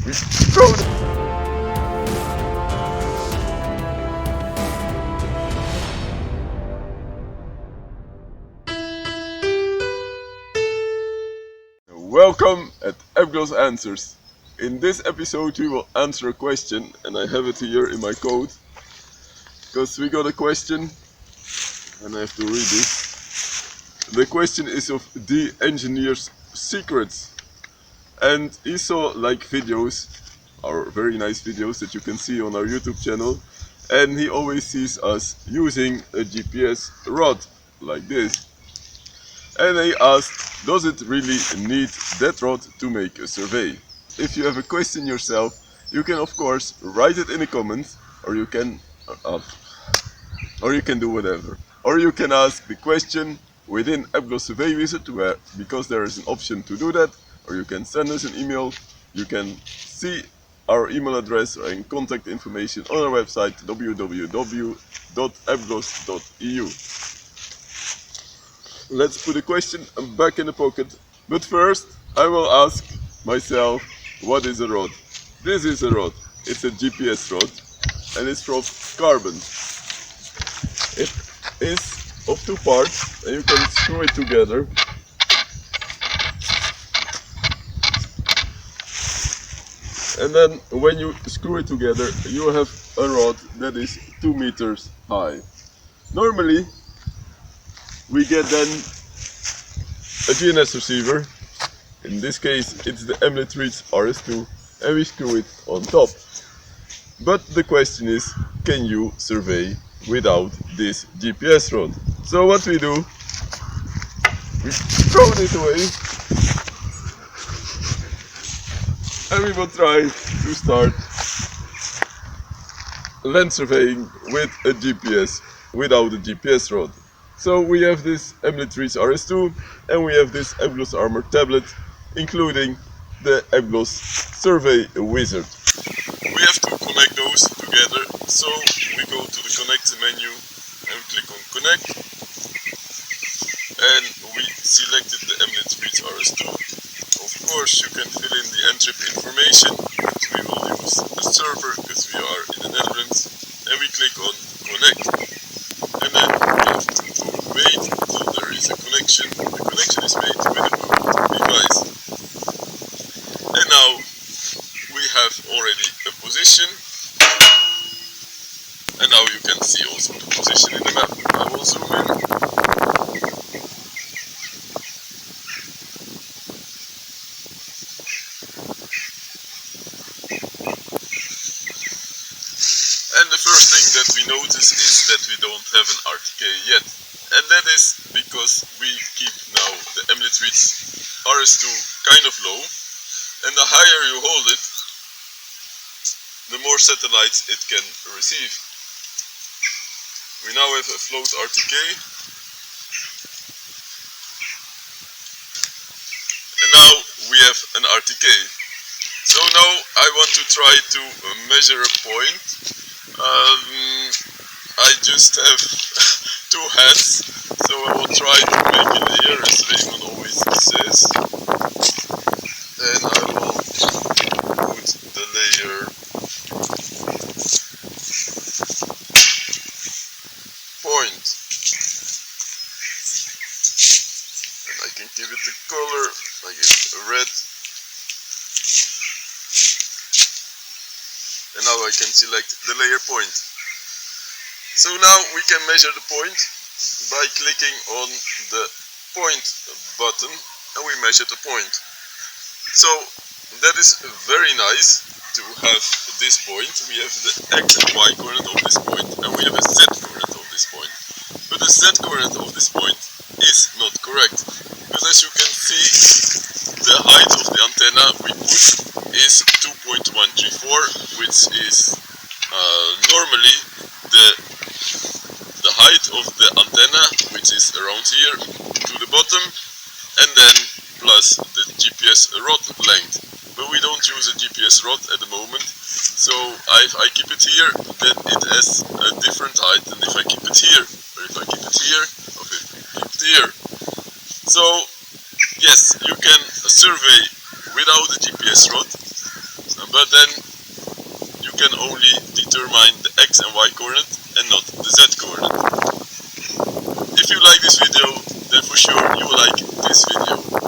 Welcome at Apglos Answers. In this episode we will answer a question, and I have it here in my code because we got a question and I have to read this. The question is of the engineer's secrets, and he saw like videos, our very nice videos that you can see on our YouTube channel, and he always sees us using a GPS rod like this. And he asked, does it really need that rod to make a survey? If you have a question yourself, you can of course write it in the comments, or you can do whatever. Or you can ask the question within Apglos Survey Wizard, because there is an option to do that, or you can send us an email. You can see our email address and contact information on our website www.apglos.eu. Let's put the question back in the pocket. But first, I will ask myself, what is a rod? This is a rod. It's a GPS rod, and it's from carbon. It is of two parts, and you can screw it together. And then when you screw it together, you have a rod that is 2 meters high. Normally, we get then a GNSS receiver. In this case, it's the Apglos RS2, and we screw it on top. But the question is, can you survey without this GPS rod? So what we do, we throw it away, and we will try to start land surveying with a GPS, without a GPS rod. So we have this Apglos RS2, and we have this Apglos Armor tablet, including the Apglos Survey Wizard. We have to connect those together, so we go to the connect menu and click on connect, and we selected the Apglos RS2. Of course you can fill in the N-trip information, but we will use the server because we are in the Netherlands, and we click on connect. And then we have to wait until there is a connection. The connection is made with a Bluetooth device. And now we have already a position. And now you can see also the position in the map. I will zoom in. And the first thing that we notice is that we don't have an RTK yet. And that is because we keep now the Apglos RS2 kind of low. And the higher you hold it, the more satellites it can receive. We now have a float RTK. And now we have an RTK. So now I want to try to measure a point. I just have two hands, so I will try to make it here, as Raymond always says. And I will put the layer point. And I can give it a color, I give it a red. And now I can select the layer point. So now we can measure the point by clicking on the point button, and we measure the point. So that is very nice to have this point. We have the X and Y coordinate of this point, and we have a Z coordinate of this point. But the Z coordinate of this point is not correct, because as you can see, the height of the antenna we put is 2.134, which is normally the height of the antenna, which is around here to the bottom, and then plus the GPS rod length. But we don't use a GPS rod at the moment, so if I keep it here, then it has a different height than if I keep it here, or if I keep it here, or if I keep it here. So yes, you can survey without a GPS rod, but then you can only determine the X and Y coordinate and not the Z coordinate. If you like this video, then for sure you will like this video.